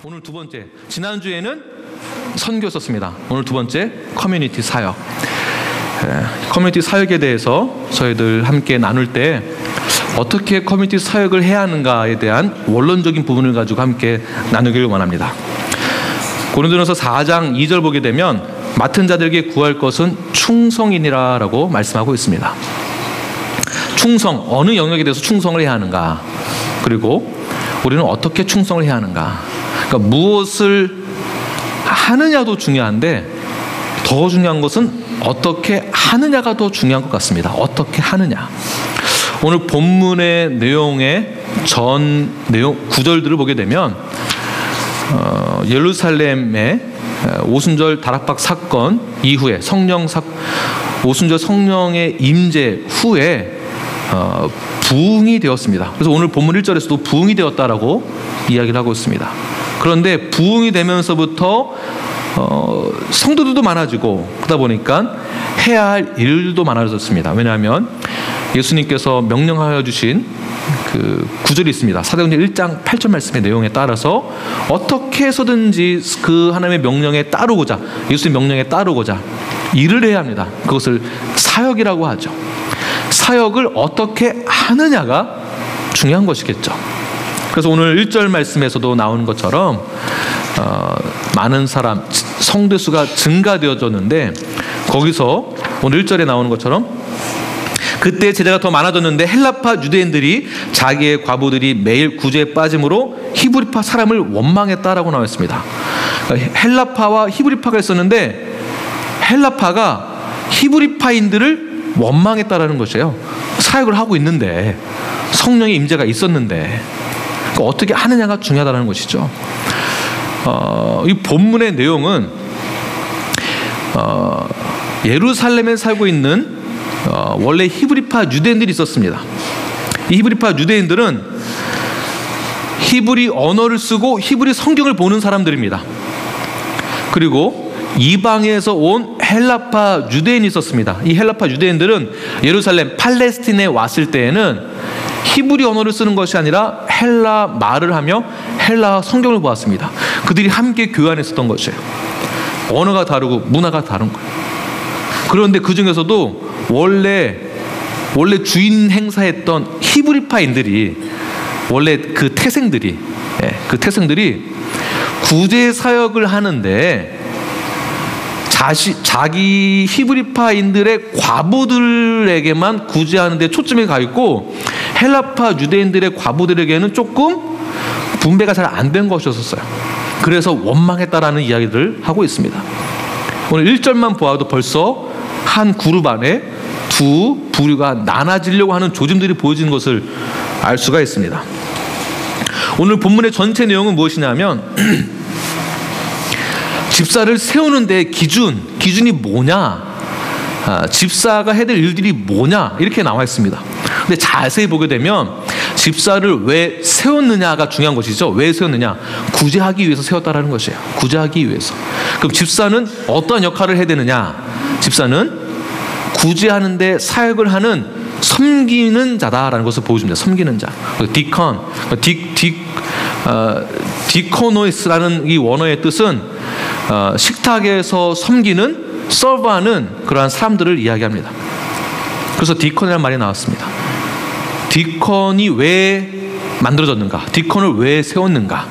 오늘 두 번째, 지난주에는 선교였었습니다. 오늘 두 번째, 커뮤니티 사역. 커뮤니티 사역에 대해서 저희들 함께 나눌 때 어떻게 커뮤니티 사역을 해야 하는가에 대한 원론적인 부분을 가지고 함께 나누기를 원합니다. 고린도전서 4장 2절 보게 되면 맡은 자들에게 구할 것은 충성이니라 라고 말씀하고 있습니다. 충성, 어느 영역에 대해서 충성을 해야 하는가, 그리고 우리는 어떻게 충성을 해야 하는가. 그러니까 무엇을 하느냐도 중요한데 더 중요한 것은 어떻게 하느냐가 더 중요한 것 같습니다. 어떻게 하느냐. 오늘 본문의 내용의 전 내용 구절들을 보게 되면 예루살렘의 오순절 다락방 사건 이후에 오순절 성령의 임재 후에 부흥이 되었습니다. 그래서 오늘 본문 1절에서도 부흥이 되었다라고 이야기를 하고 있습니다. 그런데 부흥이 되면서부터 성도들도 많아지고 그러다 보니까 해야 할 일도 많아졌습니다. 왜냐하면 예수님께서 명령하여 주신 그 구절이 있습니다. 사도행전 1장 8절 말씀의 내용에 따라서 어떻게 해서든지 그 하나님의 명령에 따르고자, 예수의 명령에 따르고자 일을 해야 합니다. 그것을 사역이라고 하죠. 사역을 어떻게 하느냐가 중요한 것이겠죠. 그래서 오늘 1절 말씀에서도 나오는 것처럼 많은 사람, 성대수가 증가되어졌는데 거기서 오늘 1절에 나오는 것처럼 그때 제자가 더 많아졌는데 헬라파 유대인들이 자기의 과부들이 매일 구제에 빠짐으로 히브리파 사람을 원망했다라고 나와 있습니다. 헬라파와 히브리파가 있었는데 헬라파가 히브리파인들을 원망했다라는 것이에요. 사역을 하고 있는데, 성령의 임재가 있었는데 어떻게 하느냐가 중요하다는 것이죠. 이 본문의 내용은 예루살렘에 살고 있는 원래 히브리파 유대인들이 있었습니다. 이 히브리파 유대인들은 히브리 언어를 쓰고 히브리 성경을 보는 사람들입니다. 그리고 이방에서 온 헬라파 유대인이 있었습니다. 이 헬라파 유대인들은 예루살렘 팔레스틴에 왔을 때에는 히브리 언어를 쓰는 것이 아니라 헬라 말을 하며 헬라 성경을 보았습니다. 그들이 함께 교회 안에 있었던 것이에요. 언어가 다르고 문화가 다른 거예요. 그런데 그 중에서도 원래 주인 행사했던 히브리파인들이, 원래 그 태생들이 구제 사역을 하는데 자기 히브리파인들의 과부들에게만 구제하는 데 초점이 가 있고 헬라파 유대인들의 과부들에게는 조금 분배가 잘 안 된 것이었어요. 그래서 원망했다라는 이야기를 하고 있습니다. 오늘 1절만 보아도 벌써 한 그룹 안에 두 부류가 나눠지려고 하는 조짐들이 보여지는 것을 알 수가 있습니다. 오늘 본문의 전체 내용은 무엇이냐면 집사를 세우는 데 기준이 뭐냐, 집사가 해야 될 일들이 뭐냐, 이렇게 나와 있습니다. 근데 자세히 보게 되면 집사를 왜 세웠느냐가 중요한 것이죠. 왜 세웠느냐? 구제하기 위해서 세웠다라는 것이에요. 구제하기 위해서. 그럼 집사는 어떠한 역할을 해야 되느냐? 집사는 구제하는데 사역을 하는 섬기는 자다라는 것을 보여줍니다. 섬기는 자. 디코노이스라는 이 원어의 뜻은 식탁에서 섬기는, 서브하는 그러한 사람들을 이야기합니다. 그래서 디콘이라는 말이 나왔습니다. 디콘이 왜 만들어졌는가? 디콘을 왜 세웠는가?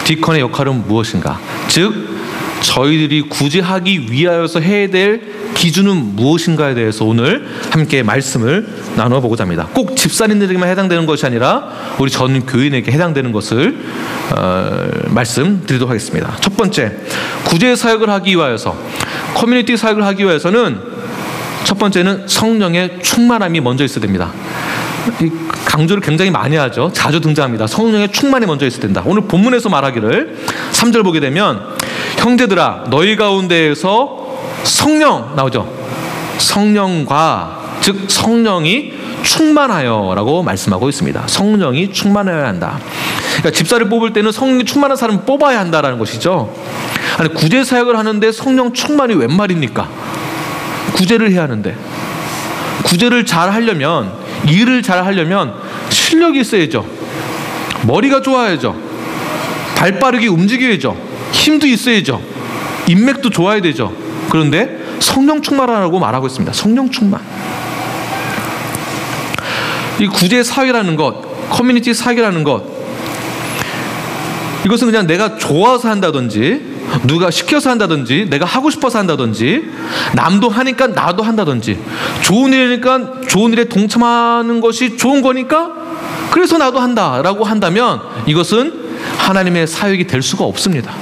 디콘의 역할은 무엇인가? 즉 저희들이 구제하기 위하여서 해야 될 기준은 무엇인가에 대해서 오늘 함께 말씀을 나누어 보고자 합니다. 꼭 집사님들에게만 해당되는 것이 아니라 우리 전 교인에게 해당되는 것을 말씀드리도록 하겠습니다. 첫 번째, 구제 사역을 하기 위하여서, 커뮤니티 사역을 하기 위해서는 첫 번째는 성령의 충만함이 먼저 있어야 됩니다. 강조를 굉장히 많이 하죠. 자주 등장합니다. 성령의 충만이 먼저 있어야 된다. 오늘 본문에서 말하기를 3절 보게 되면 형제들아 너희 가운데에서 성령 나오죠. 성령과, 즉 성령이 충만하여 라고 말씀하고 있습니다. 성령이 충만해야 한다. 그러니까 집사를 뽑을 때는 성령이 충만한 사람을 뽑아야 한다라는 것이죠. 아니, 구제 사역을 하는데 성령 충만이 웬 말입니까? 구제를 해야 하는데, 구제를 잘 하려면, 일을 잘 하려면 실력이 있어야죠. 머리가 좋아야죠. 발 빠르게 움직여야죠. 힘도 있어야죠. 인맥도 좋아야 되죠. 그런데 성령 충만하라고 말하고 있습니다. 성령 충만. 이 구제 사역이라는 것, 커뮤니티 사역이라는 것, 이것은 그냥 내가 좋아서 한다든지, 누가 시켜서 한다든지, 내가 하고 싶어서 한다든지, 남도 하니까 나도 한다든지, 좋은 일이니까 좋은 일에 동참하는 것이 좋은 거니까 그래서 나도 한다라고 한다면 이것은 하나님의 사역이 될 수가 없습니다.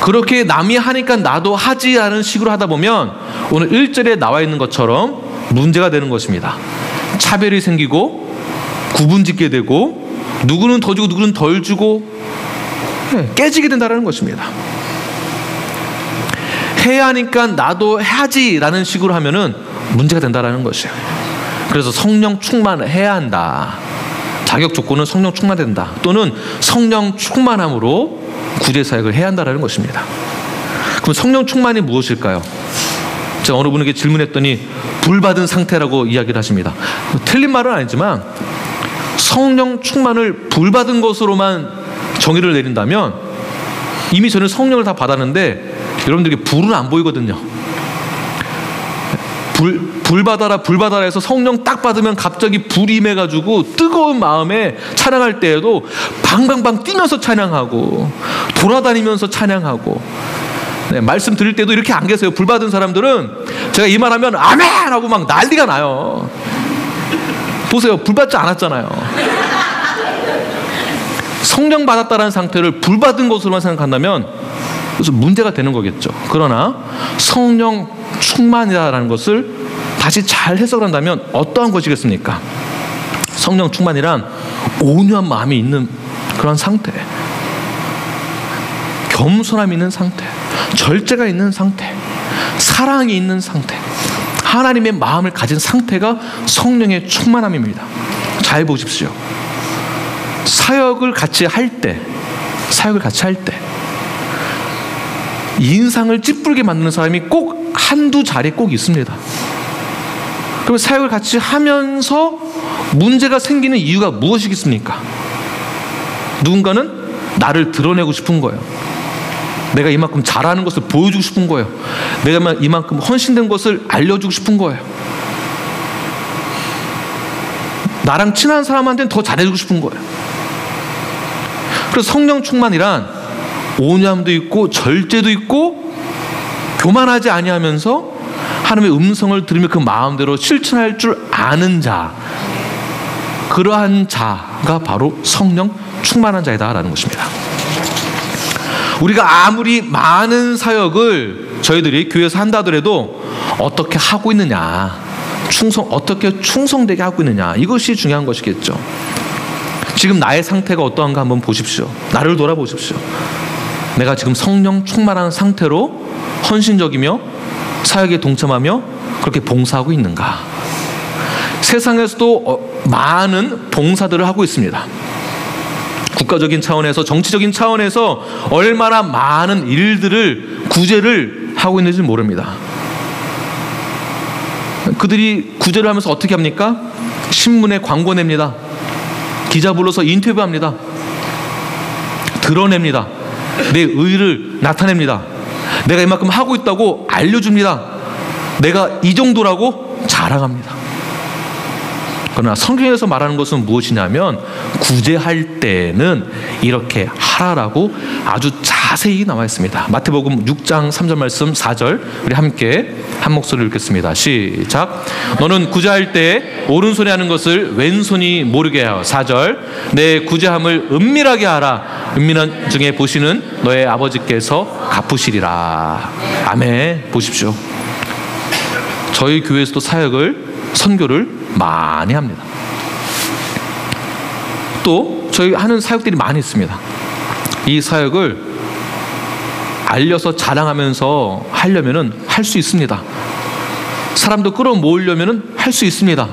그렇게 남이 하니까 나도 하지라는 식으로 하다 보면 오늘 1절에 나와 있는 것처럼 문제가 되는 것입니다. 차별이 생기고 구분짓게 되고 누구는 더 주고 누구는 덜 주고 깨지게 된다는 것입니다. 해야 하니까 나도 해야지라는 식으로 하면은 문제가 된다는 것이에요. 그래서 성령 충만해야 한다. 자격 조건은 성령 충만된다. 또는 성령 충만함으로 구제 사역을 해야 한다는 것입니다. 그럼 성령 충만이 무엇일까요? 제가 어느 분에게 질문했더니 불받은 상태라고 이야기를 하십니다. 틀린 말은 아니지만 성령 충만을 불받은 것으로만 정의를 내린다면 이미 저는 성령을 다 받았는데 여러분들에게 불은 안 보이거든요. 불 받아라 해서 성령 딱 받으면 갑자기 불이 임해가지고 뜨거운 마음에 찬양할 때에도 방방방 뛰면서 찬양하고 돌아다니면서 찬양하고, 네, 말씀 드릴 때도 이렇게 안 계세요. 불 받은 사람들은 제가 이 말하면 아멘 하고 막 난리가 나요. 보세요, 불 받지 않았잖아요. 성령 받았다는 상태를 불 받은 것으로만 생각한다면 그래서 문제가 되는 거겠죠. 그러나 성령 충만이라는 것을 다시 잘 해석을 한다면 어떠한 것이겠습니까? 성령 충만이란 온유한 마음이 있는 그런 상태, 겸손함이 있는 상태, 절제가 있는 상태, 사랑이 있는 상태, 하나님의 마음을 가진 상태가 성령의 충만함입니다. 잘 보십시오. 사역을 같이 할 때 인상을 찌푸리게 만드는 사람이 꼭 한두 자리에 꼭 있습니다. 그럼 사역을 같이 하면서 문제가 생기는 이유가 무엇이겠습니까? 누군가는 나를 드러내고 싶은 거예요. 내가 이만큼 잘하는 것을 보여주고 싶은 거예요. 내가 이만큼 헌신된 것을 알려주고 싶은 거예요. 나랑 친한 사람한테는 더 잘해주고 싶은 거예요. 그래서 성령 충만이란 온유함도 있고 절제도 있고 교만하지 아니하면서 하나님의 음성을 들으며 그 마음대로 실천할 줄 아는 자, 그러한 자가 바로 성령 충만한 자이다라는 것입니다. 우리가 아무리 많은 사역을 저희들이 교회에서 한다 하더라도 어떻게 하고 있느냐, 어떻게 충성되게 하고 있느냐, 이것이 중요한 것이겠죠. 지금 나의 상태가 어떠한가 한번 보십시오. 나를 돌아보십시오. 내가 지금 성령 충만한 상태로 헌신적이며 사역에 동참하며 그렇게 봉사하고 있는가? 세상에서도 많은 봉사들을 하고 있습니다. 국가적인 차원에서, 정치적인 차원에서 얼마나 많은 일들을, 구제를 하고 있는지 모릅니다. 그들이 구제를 하면서 어떻게 합니까? 신문에 광고 냅니다. 기자 불러서 인터뷰합니다. 드러냅니다. 내 의의를 나타냅니다. 내가 이만큼 하고 있다고 알려줍니다. 내가 이 정도라고 자랑합니다. 그러나 성경에서 말하는 것은 무엇이냐면 구제할 때는 이렇게 하라라고 아주 자세히 나와 있습니다. 마태복음 6장 3절 말씀 4절 우리 함께 한 목소리로 읽겠습니다. 시작. 너는 구제할 때 오른손이 하는 것을 왼손이 모르게 하여. 4절. 내 구제함을 은밀하게 하라. 은밀한 중에 보시는 너의 아버지께서 갚으시리라. 아멘. 보십시오. 저희 교회에서도 사역을, 선교를 많이 합니다. 또 저희 하는 사역들이 많이 있습니다. 이 사역을 알려서 자랑하면서 하려면은 할 수 있습니다. 사람도 끌어모으려면은 할 수 있습니다.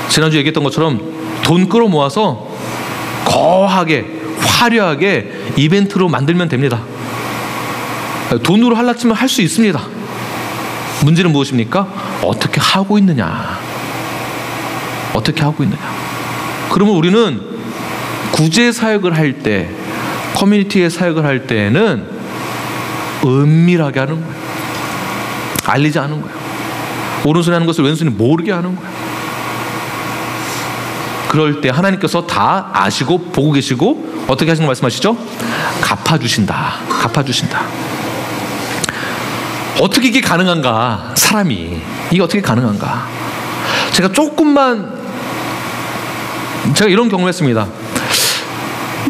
지난주 얘기했던 것처럼 돈 끌어모아서 거하게 화려하게 이벤트로 만들면 됩니다. 돈으로 하려고 치면 할 수 있습니다. 문제는 무엇입니까? 어떻게 하고 있느냐. 어떻게 하고 있느냐. 그러면 우리는 구제 사역을 할 때, 커뮤니티의 사역을 할 때에는 은밀하게 하는 거예요. 알리지 않은 거예요. 오른손이 하는 것을 왼손이 모르게 하는 거예요. 그럴 때 하나님께서 다 아시고 보고 계시고 어떻게 하시는 거 말씀하시죠? 갚아주신다. 갚아주신다. 어떻게 이게 가능한가? 사람이 이게 어떻게 가능한가? 제가 이런 경험을 했습니다.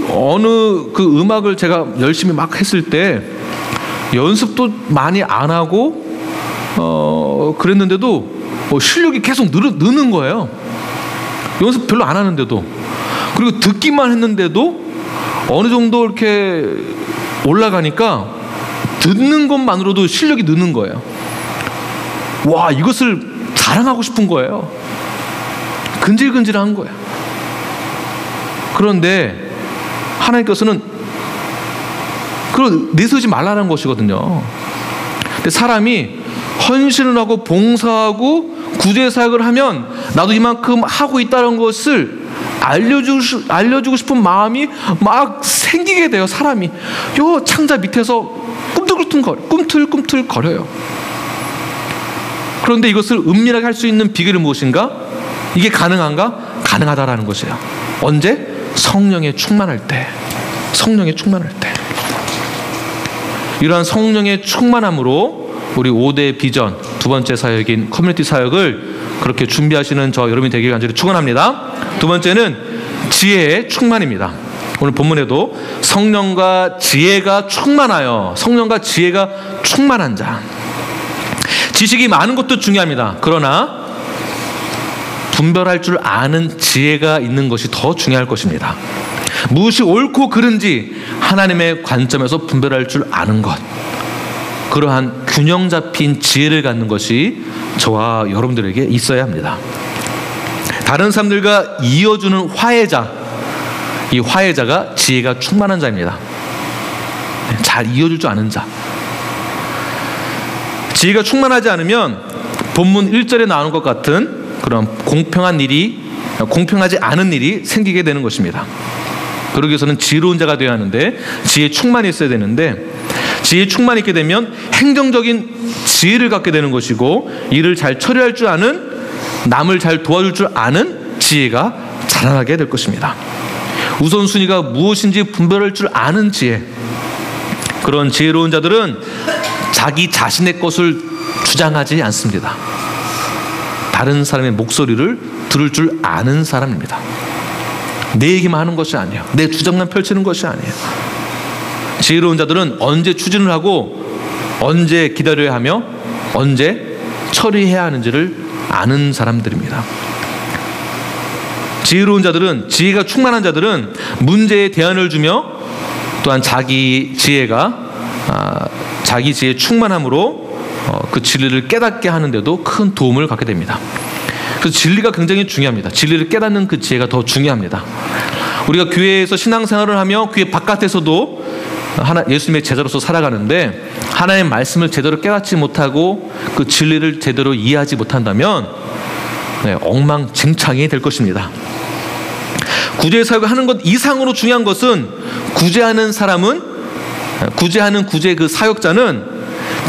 어느 그 음악을 제가 열심히 막 했을 때 연습도 많이 안 하고 그랬는데도 실력이 계속 느는 거예요. 연습 별로 안 하는데도. 그리고 듣기만 했는데도 어느 정도 이렇게 올라가니까 듣는 것만으로도 실력이 느는 거예요. 와, 이것을 자랑하고 싶은 거예요. 근질근질한 거예요. 그런데 하나님께서는 그걸 내세우지 말라는 것이거든요. 근데 사람이 헌신을 하고 봉사하고 구제 사역을 하면 나도 이만큼 하고 있다는 것을 알려주고 싶은 마음이 막 생기게 돼요. 사람이 요 창자 밑에서 꿈틀꿈틀 거려요. 그런데 이것을 은밀하게 할 수 있는 비결이 무엇인가? 이게 가능한가? 가능하다라는 것이에요. 언제? 성령에 충만할 때. 성령에 충만할 때. 이러한 성령의 충만함으로 우리 5대 비전, 두 번째 사역인 커뮤니티 사역을 그렇게 준비하시는 저 여러분이 되길 간절히 축원합니다. 두 번째는 지혜의 충만입니다. 오늘 본문에도 성령과 지혜가 충만하여, 성령과 지혜가 충만한 자. 지식이 많은 것도 중요합니다. 그러나 분별할 줄 아는 지혜가 있는 것이 더 중요할 것입니다. 무엇이 옳고 그른지 하나님의 관점에서 분별할 줄 아는 것, 그러한 균형 잡힌 지혜를 갖는 것이 저와 여러분들에게 있어야 합니다. 다른 사람들과 이어주는 화해자, 이 화해자가 지혜가 충만한 자입니다. 잘 이어줄 줄 아는 자. 지혜가 충만하지 않으면 본문 1절에 나오는 것 같은 그런 공평하지 않은 일이 생기게 되는 것입니다. 그러기 위해서는 지혜로운 자가 되어야 하는데, 지혜 충만이 있어야 되는데, 지혜 충만이 있게 되면 행정적인 지혜를 갖게 되는 것이고, 일을 잘 처리할 줄 아는, 남을 잘 도와줄 줄 아는 지혜가 자라나게 될 것입니다. 우선순위가 무엇인지 분별할 줄 아는 지혜. 그런 지혜로운 자들은 자기 자신의 것을 주장하지 않습니다. 다른 사람의 목소리를 들을 줄 아는 사람입니다. 내 얘기만 하는 것이 아니에요. 내 주장만 펼치는 것이 아니에요. 지혜로운 자들은 언제 추진을 하고 언제 기다려야 하며 언제 처리해야 하는지를 아는 사람들입니다. 지혜로운 자들은, 지혜가 충만한 자들은 문제에 대안을 주며 또한 자기 지혜의 충만함으로 그 진리를 깨닫게 하는데도 큰 도움을 갖게 됩니다. 그래서 진리가 굉장히 중요합니다. 진리를 깨닫는 그 지혜가 더 중요합니다. 우리가 교회에서 신앙생활을 하며 교회 바깥에서도 예수님의 제자로서 살아가는데 하나님의 말씀을 제대로 깨닫지 못하고 그 진리를 제대로 이해하지 못한다면 엉망진창이 될 것입니다. 구제 사역을 하는 것 이상으로 중요한 것은 구제하는 구제 그 사역자는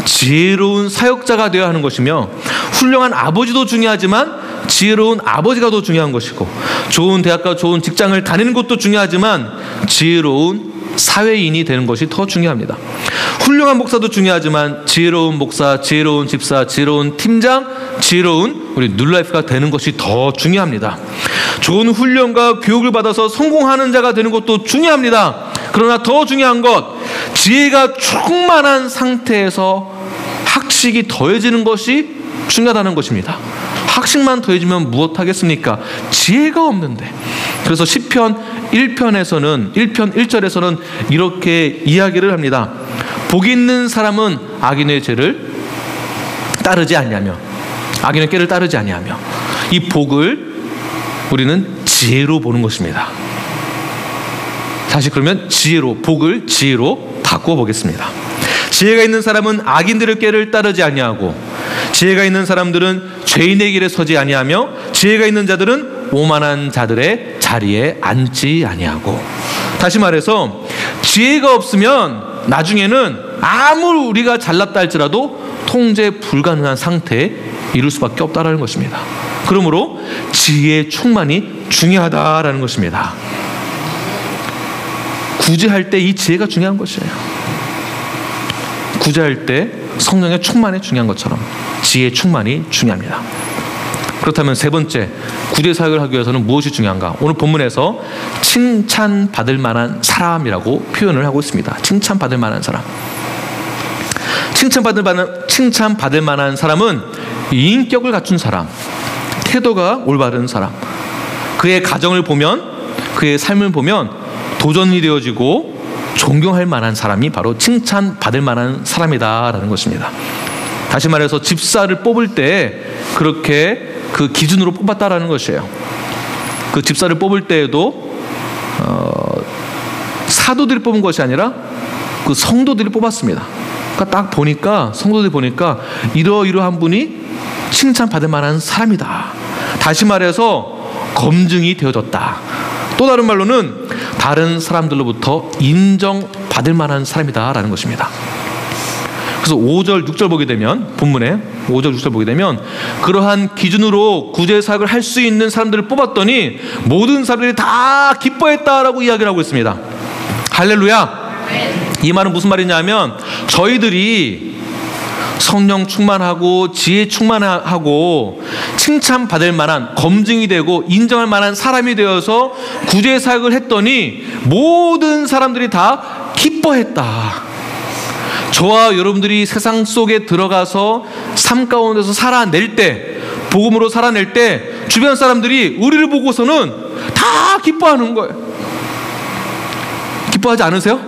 지혜로운 사역자가 되어야 하는 것이며, 훌륭한 아버지도 중요하지만 지혜로운 아버지가 더 중요한 것이고, 좋은 대학과 좋은 직장을 다니는 것도 중요하지만 지혜로운 사회인이 되는 것이 더 중요합니다. 훌륭한 목사도 중요하지만 지혜로운 목사, 지혜로운 집사, 지혜로운 팀장, 지혜로운 우리 뉴라이프가 되는 것이 더 중요합니다. 좋은 훈련과 교육을 받아서 성공하는 자가 되는 것도 중요합니다. 그러나 더 중요한 것, 지혜가 충만한 상태에서 학식이 더해지는 것이 중요하다는 것입니다. 학식만 더해지면 무엇하겠습니까? 지혜가 없는데. 그래서 시편 1편 1절에서는 이렇게 이야기를 합니다. 복이 있는 사람은 악인의 꾀를 따르지 아니하며, 악인의 꾀를 따르지 아니하며, 이 복을 우리는 지혜로 보는 것입니다. 다시 그러면 복을 지혜로 바꾸어 보겠습니다. 지혜가 있는 사람은 악인들의 꾀를 따르지 아니하고, 지혜가 있는 사람들은 죄인의 길에 서지 아니하며, 지혜가 있는 자들은 오만한 자들의 자리에 앉지 아니하고. 다시 말해서 지혜가 없으면 나중에는 아무리 우리가 잘났다 할지라도 통제 불가능한 상태에 이를 수밖에 없다라는 것입니다. 그러므로 지혜의 충만이 중요하다라는 것입니다. 구제할 때 이 지혜가 중요한 것이에요. 구제할 때 성령의 충만이 중요한 것처럼 지혜의 충만이 중요합니다. 그렇다면 세 번째, 구제 사역을 하기 위해서는 무엇이 중요한가? 오늘 본문에서 칭찬받을 만한 사람이라고 표현을 하고 있습니다. 칭찬받을 만한 사람. 칭찬받을 만한 사람은 인격을 갖춘 사람, 태도가 올바른 사람, 그의 가정을 보면, 그의 삶을 보면 도전이 되어지고 존경할 만한 사람이 바로 칭찬받을 만한 사람이다라는 것입니다. 다시 말해서 집사를 뽑을 때 그렇게 그 기준으로 뽑았다라는 것이에요. 그 집사를 뽑을 때에도 사도들이 뽑은 것이 아니라 그 성도들이 뽑았습니다. 그러니까 딱 보니까 성도들이 보니까 이러이러한 분이 칭찬받을 만한 사람이다. 다시 말해서 검증이 되어졌다. 또 다른 말로는 다른 사람들로부터 인정받을 만한 사람이다라는 것입니다. 그래서 5절, 6절 보게 되면, 본문에 5절, 6절 보게 되면 그러한 기준으로 구제 사역을 할 수 있는 사람들을 뽑았더니 모든 사람들이 다 기뻐했다라고 이야기를 하고 있습니다. 할렐루야. 이 말은 무슨 말이냐면 저희들이 성령 충만하고 지혜 충만하고 칭찬받을 만한, 검증이 되고 인정할 만한 사람이 되어서 구제 사역을 했더니 모든 사람들이 다 기뻐했다. 저와 여러분들이 세상 속에 들어가서 삶 가운데서 살아낼 때, 복음으로 살아낼 때 주변 사람들이 우리를 보고서는 다 기뻐하는 거예요. 기뻐하지 않으세요?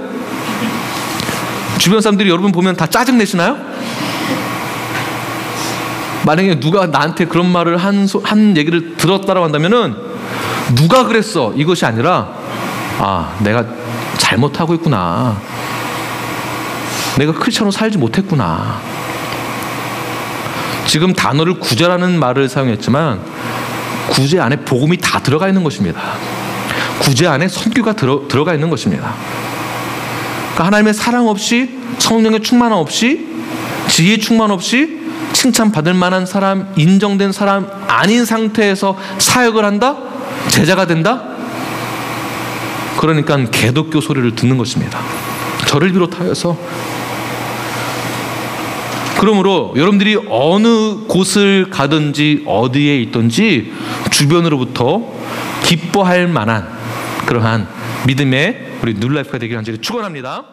주변 사람들이 여러분 보면 다 짜증내시나요? 만약에 누가 나한테 그런 말을 한 얘기를 들었다라고 한다면은 누가 그랬어? 이것이 아니라 내가 잘못하고 있구나. 내가 크리스천으로 살지 못했구나. 지금 단어를 구제라는 말을 사용했지만 구제 안에 복음이 다 들어가 있는 것입니다. 구제 안에 선교가 들어가 있는 것입니다. 그러니까 하나님의 사랑 없이, 성령의 충만 없이, 지혜의 충만 없이 칭찬받을 만한 사람, 인정된 사람 아닌 상태에서 사역을 한다? 제자가 된다? 그러니까 개독교 소리를 듣는 것입니다. 저를 비롯하여서. 그러므로 여러분들이 어느 곳을 가든지 어디에 있든지 주변으로부터 기뻐할 만한 그러한 믿음의 우리 뉴라이프가 되기를 간절히 축원합니다.